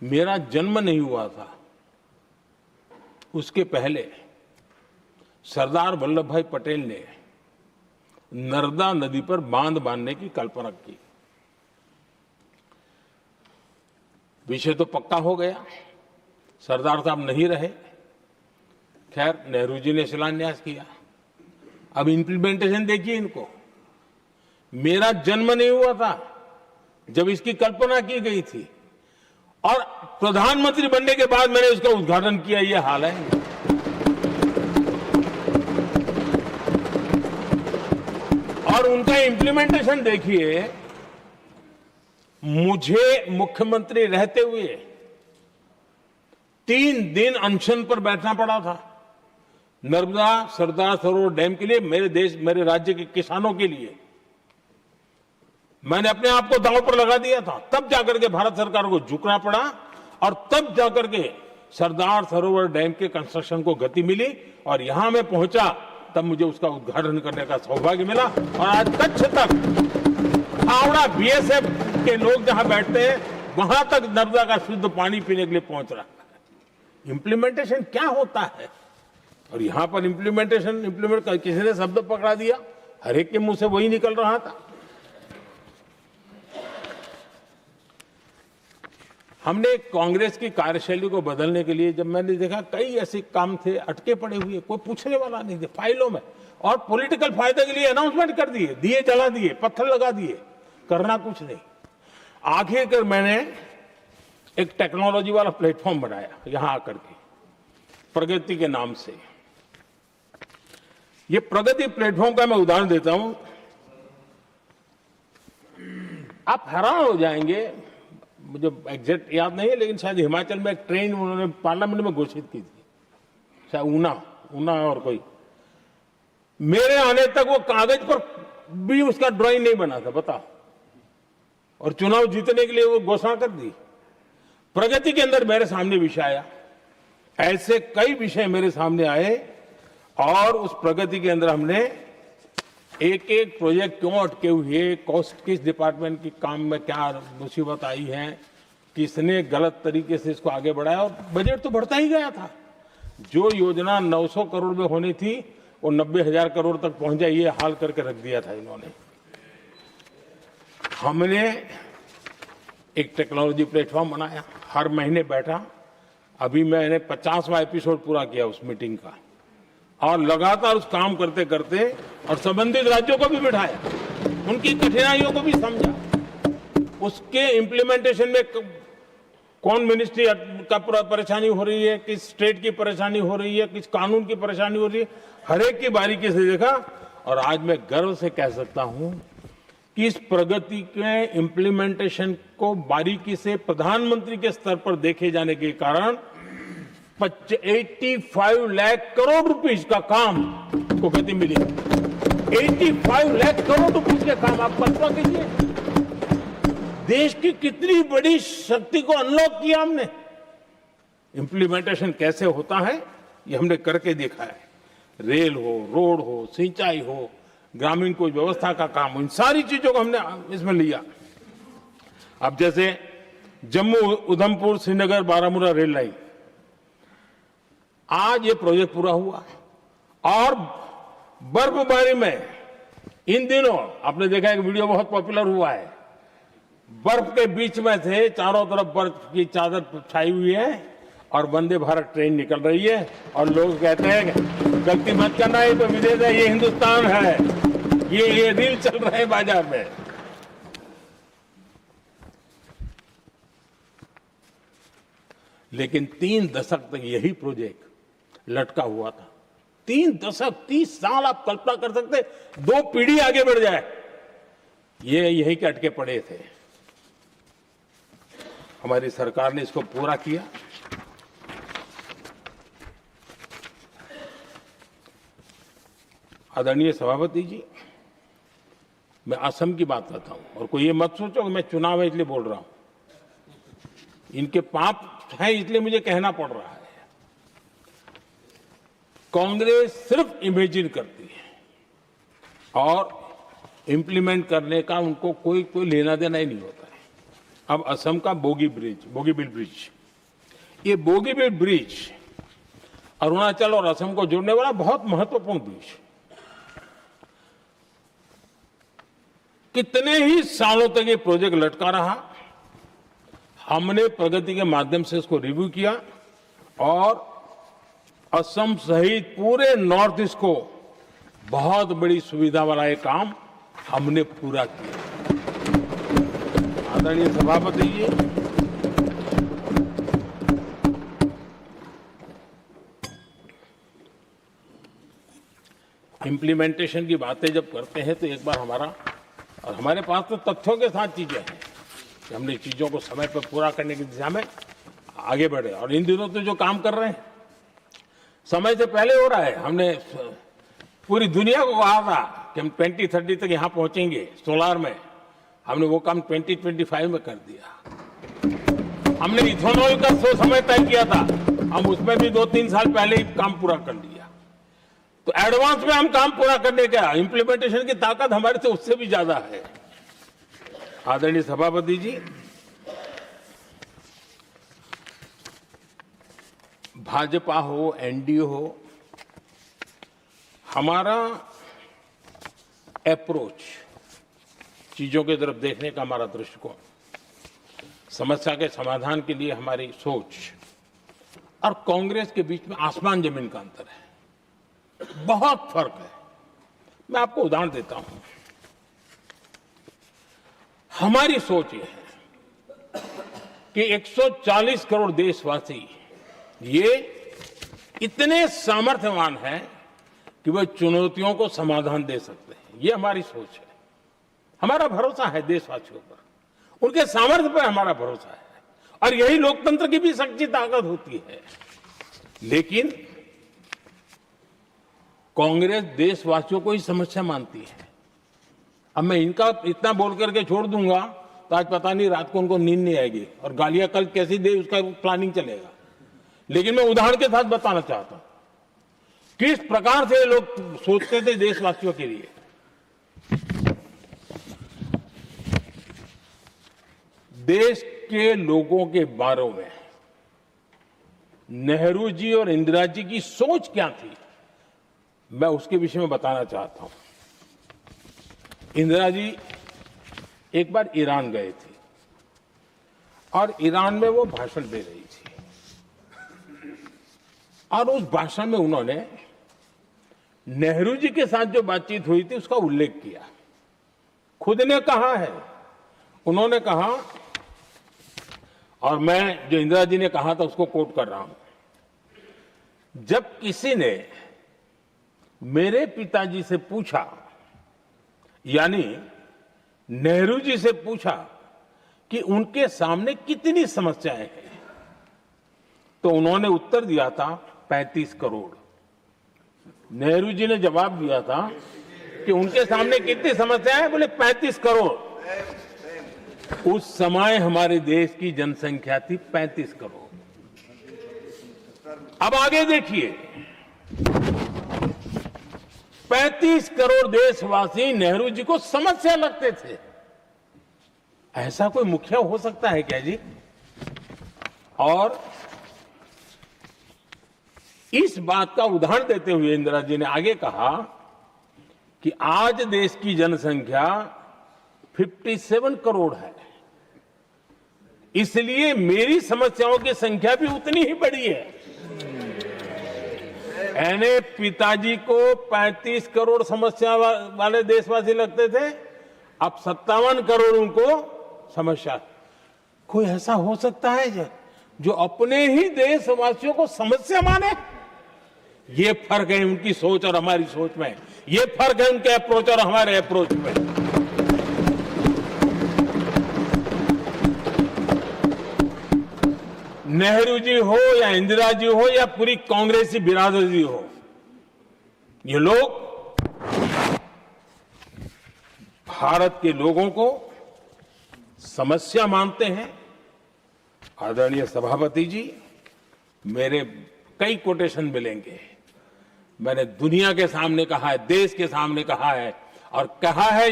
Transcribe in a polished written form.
मेरा जन्म नहीं हुआ था उसके पहले सरदार वल्लभ भाई पटेल ने नर्मदा नदी पर बांध बांधने की कल्पना की। विषय तो पक्का हो गया, सरदार साहब नहीं रहे, खैर नेहरू जी ने शिलान्यास किया। अब इंप्लीमेंटेशन देखिए इनको। मेरा जन्म नहीं हुआ था जब इसकी कल्पना की गई थी और प्रधानमंत्री बनने के बाद मैंने इसका उद्घाटन किया, ये हाल है। और उनका इंप्लीमेंटेशन देखिए, मुझे मुख्यमंत्री रहते हुए 3 दिन अनशन पर बैठना पड़ा था नर्मदा सरदार सरोवर डैम के लिए, मेरे राज्य के किसानों के लिए। मैंने अपने आप को दांव पर लगा दिया था, तब जाकर के भारत सरकार को झुकना पड़ा और तब जाकर के सरदार सरोवर डैम के कंस्ट्रक्शन को गति मिली और यहां मैं पहुंचा तब मुझे उसका उद्घाटन करने का सौभाग्य मिला। और आज कच्छ तक हावड़ा बीएसएफ के लोग जहां बैठते हैं वहां तक नर्मदा का शुद्ध पानी पीने के लिए पहुंच रहा है। इंप्लीमेंटेशन क्या होता है? और यहां पर इम्प्लीमेंट किसी ने शब्द पकड़ा दिया, हर एक के मुंह से वही निकल रहा था। हमने कांग्रेस की कार्यशैली को बदलने के लिए जब मैंने देखा कई ऐसे काम थे अटके पड़े हुए, कोई पूछने वाला नहीं थे फाइलों में, और पॉलिटिकल फायदे के लिए अनाउंसमेंट कर दिए, दिए जला दिए, पत्थर लगा दिए, करना कुछ नहीं। आखिरकार मैंने एक टेक्नोलॉजी वाला प्लेटफॉर्म बनाया यहां आकर के, प्रगति के नाम से। ये प्रगति प्लेटफॉर्म का मैं उदाहरण देता हूं, आप हैरान हो जाएंगे। मुझे एग्जैक्ट याद नहीं है, लेकिन शायद हिमाचल में एक ट्रेन उन्होंने पार्लियामेंट में घोषित की थी, शायद ऊना और कोई। मेरे आने तक वो कागज पर भी उसका ड्राइंग नहीं बना था, बताओ, और चुनाव जीतने के लिए वो घोषणा कर दी। प्रगति के अंदर मेरे सामने विषय आया, ऐसे कई विषय मेरे सामने आए और उस प्रगति के अंदर हमने एक एक प्रोजेक्ट क्यों अटके हुए, कॉस्ट किस डिपार्टमेंट की काम में क्या मुसीबत आई है, किसने गलत तरीके से इसको आगे बढ़ाया, और बजट तो बढ़ता ही गया था। जो योजना 900 करोड़ में होनी थी वो 90,000 करोड़ तक पहुंच जाए, ये हाल करके रख दिया था इन्होंने। हमने एक टेक्नोलॉजी प्लेटफॉर्म बनाया, हर महीने बैठा, अभी मैंने 50वां एपिसोड पूरा किया उस मीटिंग का, और लगातार उस काम करते करते और संबंधित राज्यों को भी बिठाया, उनकी कठिनाइयों को भी समझा, उसके इम्प्लीमेंटेशन में कौन मिनिस्ट्री का परेशानी हो रही है, किस स्टेट की परेशानी हो रही है, किस कानून की परेशानी हो रही है, हर एक की बारीकी से देखा। और आज मैं गर्व से कह सकता हूं कि इस प्रगति के इम्प्लीमेंटेशन को बारीकी से प्रधानमंत्री के स्तर पर देखे जाने के कारण 85 लाख करोड़ रुपीस का काम को गति मिली। 85 लाख करोड़ रुपीस के काम, आप कल्पना कीजिए, देश की कितनी बड़ी शक्ति को अनलॉक किया हमने। इंप्लीमेंटेशन कैसे होता है ये हमने करके देखा है। रेल हो, रोड हो, सिंचाई हो, ग्रामीण कोई व्यवस्था का काम हो, इन सारी चीजों को हमने इसमें लिया। अब जैसे जम्मू उधमपुर श्रीनगर बारामूला रेल लाइन, आज ये प्रोजेक्ट पूरा हुआ। और बर्फबारी में इन दिनों आपने देखा एक वीडियो बहुत पॉपुलर हुआ है, बर्फ के बीच में से चारों तरफ बर्फ की चादर छाई हुई है और वंदे भारत ट्रेन निकल रही है, और लोग कहते हैं गलती मत करना, ये तो विदेश है, ये हिंदुस्तान है, ये रील चल रहे हैं बाजार में। लेकिन 3 दशक तक यही प्रोजेक्ट लटका हुआ था। 3 दशक, 30 साल, आप कल्पना कर सकते, 2 पीढ़ी आगे बढ़ जाए, ये यही के अटके पड़े थे। हमारी सरकार ने इसको पूरा किया। आदरणीय सभापति जी, मैं असम की बात करता हूं, और कोई ये मत सोचो कि मैं चुनाव है इसलिए बोल रहा हूं, इनके पाप है इसलिए मुझे कहना पड़ रहा है। कांग्रेस सिर्फ इमेजिन करती है और इंप्लीमेंट करने का उनको कोई लेना देना ही नहीं होता है। अब असम का बोगीबील ब्रिज, ये बोगीबील ब्रिज अरुणाचल और असम को जोड़ने वाला बहुत महत्वपूर्ण ब्रिज, कितने ही सालों तक ये प्रोजेक्ट लटका रहा। हमने प्रगति के माध्यम से इसको रिव्यू किया और असम सहित पूरे नॉर्थ ईस्ट को बहुत बड़ी सुविधा वाला ये काम हमने पूरा किया। आदरणीय सभापति जी, इम्प्लीमेंटेशन की बातें जब करते हैं तो एक बार हमारे पास तो तथ्यों के साथ चीजें हैं कि हमने चीजों को समय पर पूरा करने की दिशा में आगे बढ़े। और इन दिनों तो जो काम कर रहे हैं समय से पहले हो रहा है। हमने पूरी दुनिया को कहा था कि हम 2030 तक यहां पहुंचेंगे सोलार में, हमने वो काम 2025 में कर दिया। हमने इथेनॉल का समय तय किया था, हम उसमें भी 2-3 साल पहले ही काम पूरा कर लिया। तो एडवांस में हम काम पूरा करने का इंप्लीमेंटेशन की ताकत हमारे से उससे भी ज्यादा है। आदरणीय सभापति जी, भाजपा हो, एनडीए हो, हमारा अप्रोच, चीजों की तरफ देखने का हमारा दृष्टिकोण, समस्या के समाधान के लिए हमारी सोच और कांग्रेस के बीच में आसमान जमीन का अंतर है, बहुत फर्क है। मैं आपको उदाहरण देता हूं। हमारी सोच ये है कि 140 करोड़ देशवासी ये इतने सामर्थ्यवान हैं कि वे चुनौतियों को समाधान दे सकते हैं। ये हमारी सोच है, हमारा भरोसा है देशवासियों पर, उनके सामर्थ्य पर हमारा भरोसा है और यही लोकतंत्र की भी सच्ची ताकत होती है। लेकिन कांग्रेस देशवासियों को ही समस्या मानती है। अब मैं इनका इतना बोल करके छोड़ दूंगा तो आज पता नहीं रात को उनको नींद नहीं आएगी और गालियां कल कैसी दे उसका प्लानिंग चलेगा। लेकिन मैं उदाहरण के साथ बताना चाहता हूं किस प्रकार से लोग सोचते थे देशवासियों के लिए। देश के लोगों के बारे में नेहरू जी और इंदिरा जी की सोच क्या थी, मैं उसके विषय में बताना चाहता हूं। इंदिरा जी एक बार ईरान गए थे और ईरान में वो भाषण दे रही थी और उस भाषण में उन्होंने नेहरू जी के साथ जो बातचीत हुई थी उसका उल्लेख किया। खुद ने कहा है, उन्होंने कहा, और मैं जो इंदिरा जी ने कहा था उसको कोट कर रहा हूं, जब किसी ने मेरे पिताजी से पूछा, यानी नेहरू जी से पूछा कि उनके सामने कितनी समस्याएं हैं, तो उन्होंने उत्तर दिया था 35 करोड़। नेहरू जी ने जवाब दिया था कि उनके सामने कितनी समस्याएं हैं, बोले 35 करोड़। उस समय हमारे देश की जनसंख्या थी 35 करोड़। अब आगे देखिए, 35 करोड़ देशवासी नेहरू जी को समस्या लगते थे। ऐसा कोई मुखिया हो सकता है क्या जी? और इस बात का उदाहरण देते हुए इंदिरा जी ने आगे कहा कि आज देश की जनसंख्या 57 करोड़ है, इसलिए मेरी समस्याओं की संख्या भी उतनी ही बड़ी है। यानी पिताजी को 35 करोड़ समस्या वाले देशवासी लगते थे, अब 57 करोड़ उनको समस्या। कोई ऐसा हो सकता है जो अपने ही देशवासियों को समस्या माने? ये फर्क है उनकी सोच और हमारी सोच में, ये फर्क है उनके अप्रोच और हमारे अप्रोच में। नेहरू जी हो या इंदिरा जी हो या पूरी कांग्रेसी बिरादरी हो, ये लोग भारत के लोगों को समस्या मानते हैं। आदरणीय सभापति जी, मेरे कई कोटेशन मिलेंगे। मैंने दुनिया के सामने कहा है, देश के सामने कहा है और कहा है